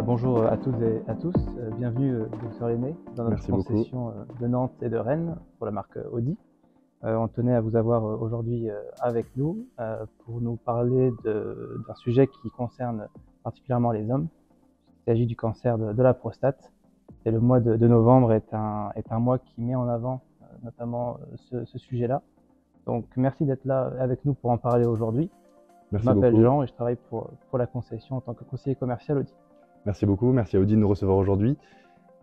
Bonjour à toutes et à tous, bienvenue Dr Lenné dans notre Merci beaucoup. concession de Nantes et de Rennes pour la marque Audi. On tenait à vous avoir aujourd'hui avec nous pour nous parler d'un sujet qui concerne particulièrement les hommes. Il s'agit du cancer de la prostate. Et le mois de novembre est un mois qui met en avant notamment ce sujet-là. Donc merci d'être là avec nous pour en parler aujourd'hui. Je Merci m'appelle beaucoup. Jean et je travaille pour la concession en tant que conseiller commercial Audi. Merci beaucoup. Merci à Audi de nous recevoir aujourd'hui.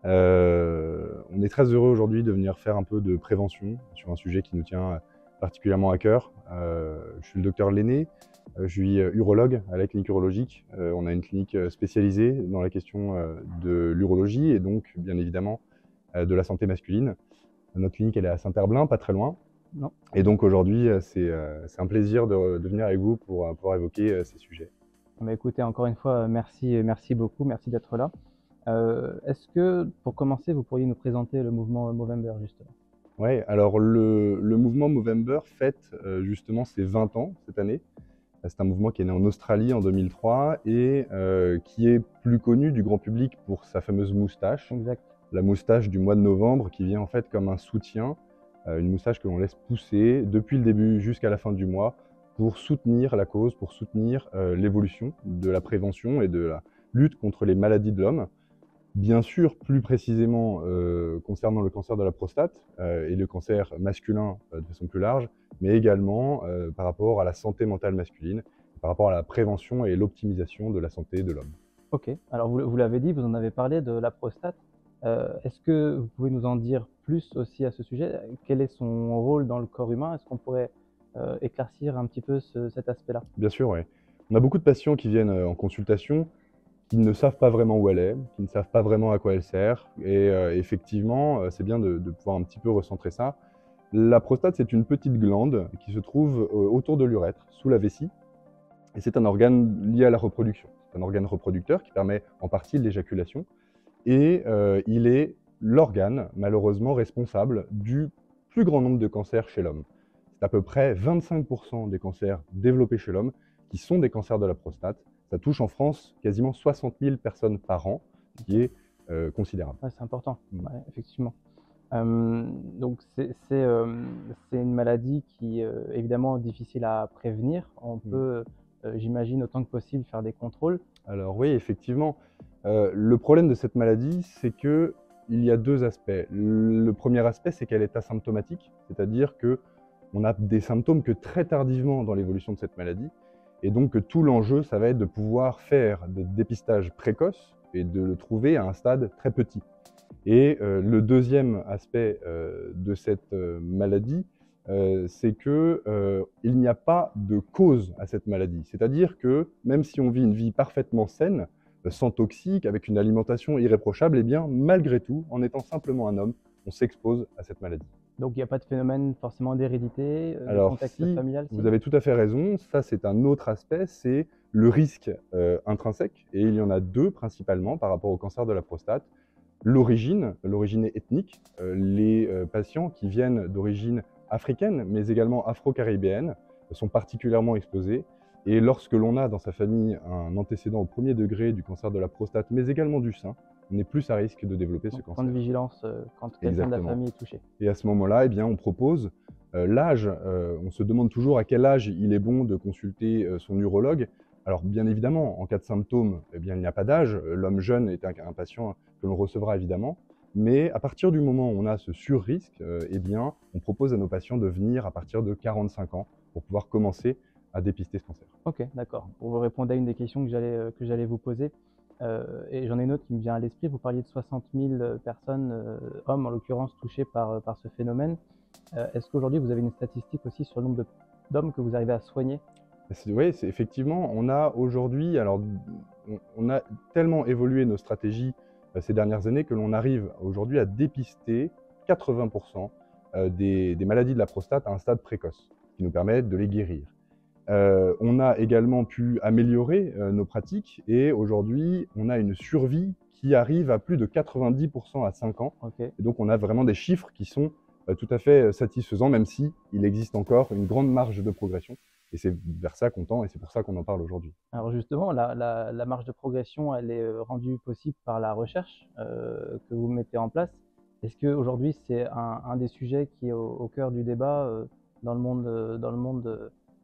On est très heureux aujourd'hui de venir faire un peu de prévention sur un sujet qui nous tient particulièrement à cœur. Je suis le docteur Lenné, je suis urologue à la clinique urologique. On a une clinique spécialisée dans la question de l'urologie et donc bien évidemment de la santé masculine. Notre clinique elle est à Saint-Herblain, pas très loin. Non. Et donc aujourd'hui c'est un plaisir de venir avec vous pour pouvoir évoquer ces sujets. Écoutez, encore une fois, merci beaucoup, merci d'être là. Est-ce que, pour commencer, vous pourriez nous présenter le mouvement Movember, justement? Oui, alors le mouvement Movember fête justement ses 20 ans cette année. C'est un mouvement qui est né en Australie en 2003 et qui est plus connu du grand public pour sa fameuse moustache. Exact. La moustache du mois de novembre qui vient en fait comme un soutien, une moustache que l'on laisse pousser depuis le début jusqu'à la fin du mois pour soutenir la cause, pour soutenir l'évolution de la prévention et de la lutte contre les maladies de l'homme. Bien sûr, plus précisément concernant le cancer de la prostate et le cancer masculin de façon plus large, mais également par rapport à la santé mentale masculine, par rapport à la prévention et l'optimisation de la santé de l'homme. Ok, alors vous l'avez dit, vous en avez parlé de la prostate. Est-ce que vous pouvez nous en dire plus aussi à ce sujet? Quel est son rôle dans le corps humain? Est-ce qu'on pourrait éclaircir un petit peu cet aspect-là? Bien sûr, oui. On a beaucoup de patients qui viennent en consultation qui ne savent pas vraiment où elle est, qui ne savent pas vraiment à quoi elle sert. Et effectivement, c'est bien de pouvoir un petit peu recentrer ça. La prostate, c'est une petite glande qui se trouve autour de l'urètre, sous la vessie. Et c'est un organe lié à la reproduction. C'est un organe reproducteur qui permet en partie l'éjaculation. Et il est l'organe, malheureusement, responsable du plus grand nombre de cancers chez l'homme. C'est à peu près 25% des cancers développés chez l'homme qui sont des cancers de la prostate. Ça touche en France quasiment 60 000 personnes par an, ce qui est considérable. Ouais, c'est important, ouais, effectivement. Donc c'est une maladie qui est évidemment difficile à prévenir. On peut, j'imagine, autant que possible faire des contrôles. Alors oui, effectivement. Le problème de cette maladie, c'est qu'il y a deux aspects. Le premier aspect, c'est qu'elle est asymptomatique, c'est-à-dire qu'on a des symptômes que très tardivement dans l'évolution de cette maladie. Et donc tout l'enjeu, ça va être de pouvoir faire des dépistages précoces et de le trouver à un stade très petit. Et le deuxième aspect de cette maladie, c'est qu'il n'y a pas de cause à cette maladie. C'est-à-dire que même si on vit une vie parfaitement saine, sans toxique, avec une alimentation irréprochable, eh bien malgré tout, en étant simplement un homme, on s'expose à cette maladie. Donc il n'y a pas de phénomène forcément d'hérédité, de Alors contexte si, familial? vous avez tout à fait raison, ça c'est un autre aspect, c'est le risque intrinsèque, et il y en a deux principalement par rapport au cancer de la prostate. L'origine est ethnique, les patients qui viennent d'origine africaine, mais également afro-caribéenne, sont particulièrement exposés. Et lorsque l'on a dans sa famille un antécédent au premier degré du cancer de la prostate, mais également du sein, on est plus à risque de développer ce cancer. Point de vigilance quand quelqu'un de la famille est touché. Et à ce moment-là, eh bien, on propose l'âge. On se demande toujours à quel âge il est bon de consulter son urologue. Alors bien évidemment, en cas de symptômes, eh bien, il n'y a pas d'âge. L'homme jeune est un patient que l'on recevra évidemment. Mais à partir du moment où on a ce sur-risque, eh bien, on propose à nos patients de venir à partir de 45 ans pour pouvoir commencer à dépister ce cancer. Ok, d'accord. Pour vous répondre à une des questions que j'allais vous poser, et j'en ai une autre qui me vient à l'esprit, vous parliez de 60 000 personnes, hommes en l'occurrence, touchés par ce phénomène. Est-ce qu'aujourd'hui vous avez une statistique aussi sur le nombre d'hommes que vous arrivez à soigner? Oui, effectivement, on a aujourd'hui, alors on a tellement évolué nos stratégies ces dernières années que l'on arrive aujourd'hui à dépister 80% des maladies de la prostate à un stade précoce, ce qui nous permet de les guérir. On a également pu améliorer nos pratiques et aujourd'hui, on a une survie qui arrive à plus de 90% à 5 ans. Okay. Et donc, on a vraiment des chiffres qui sont tout à fait satisfaisants, même si il existe encore une grande marge de progression. Et c'est vers ça qu'on tend et c'est pour ça qu'on en parle aujourd'hui. Alors justement, la marge de progression, elle est rendue possible par la recherche que vous mettez en place. Est-ce qu'aujourd'hui, c'est un des sujets qui est au cœur du débat dans le monde,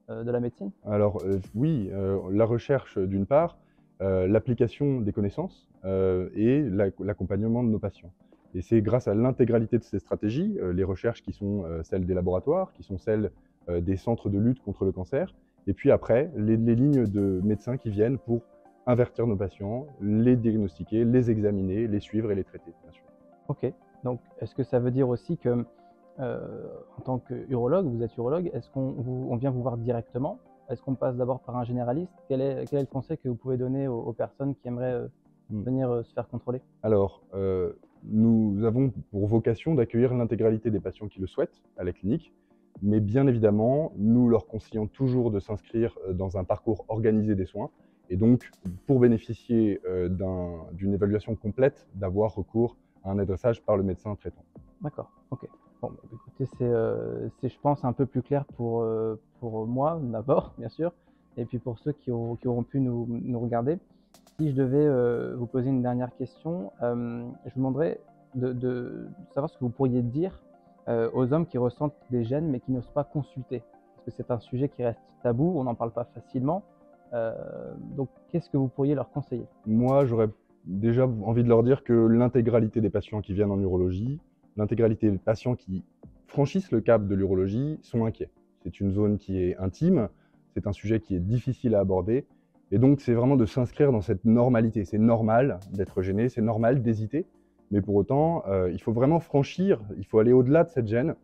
de la médecine? Alors oui, la recherche d'une part, l'application des connaissances et l'accompagnement de nos patients. Et c'est grâce à l'intégralité de ces stratégies, les recherches qui sont celles des laboratoires, qui sont celles des centres de lutte contre le cancer, et puis après, les lignes de médecins qui viennent pour invertir nos patients, les diagnostiquer, les examiner, les suivre et les traiter, bien sûr. Ok. Donc, est-ce que ça veut dire aussi que, en tant qu'urologue, vous êtes urologue, est-ce on vient vous voir directement? Est-ce qu'on passe d'abord par un généraliste? Quel est le conseil que vous pouvez donner aux personnes qui aimeraient venir se faire contrôler? Alors, nous avons pour vocation d'accueillir l'intégralité des patients qui le souhaitent à la clinique, mais bien évidemment, nous leur conseillons toujours de s'inscrire dans un parcours organisé des soins, et donc, pour bénéficier d'une évaluation complète, d'avoir recours à un adressage par le médecin traitant. D'accord, ok. Bon, bah, écoutez, c'est, je pense, un peu plus clair pour moi, d'abord, bien sûr, et puis pour ceux qui auront pu nous regarder. Si je devais vous poser une dernière question, je vous demanderais de savoir ce que vous pourriez dire aux hommes qui ressentent des gènes mais qui n'osent pas consulter. Parce que c'est un sujet qui reste tabou, on n'en parle pas facilement. Euh, donc, qu'est-ce que vous pourriez leur conseiller? Moi, j'aurais déjà envie de leur dire que l'intégralité des patients qui viennent en urologie, l'intégralité des patients qui franchissent le cap de l'urologie sont inquiets. C'est une zone qui est intime, c'est un sujet qui est difficile à aborder, et donc c'est vraiment de s'inscrire dans cette normalité. C'est normal d'être gêné, c'est normal d'hésiter, mais pour autant, il faut vraiment franchir, il faut aller au-delà de cette gêne,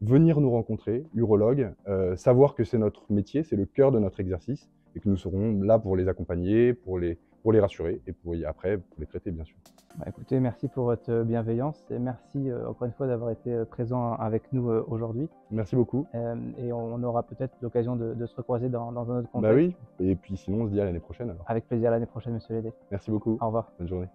venir nous rencontrer, urologues, savoir que c'est notre métier, c'est le cœur de notre exercice, et que nous serons là pour les accompagner, pour les rassurer, et après, pour les traiter, bien sûr. Bah, écoutez, merci pour votre bienveillance et merci encore une fois d'avoir été présent avec nous aujourd'hui. Merci beaucoup. Et on aura peut-être l'occasion de se recroiser dans un autre Bah contexte. oui, et puis sinon, on se dit à l'année prochaine alors. Avec plaisir l'année prochaine, Monsieur Lédé. Merci beaucoup. Au revoir. Bonne journée.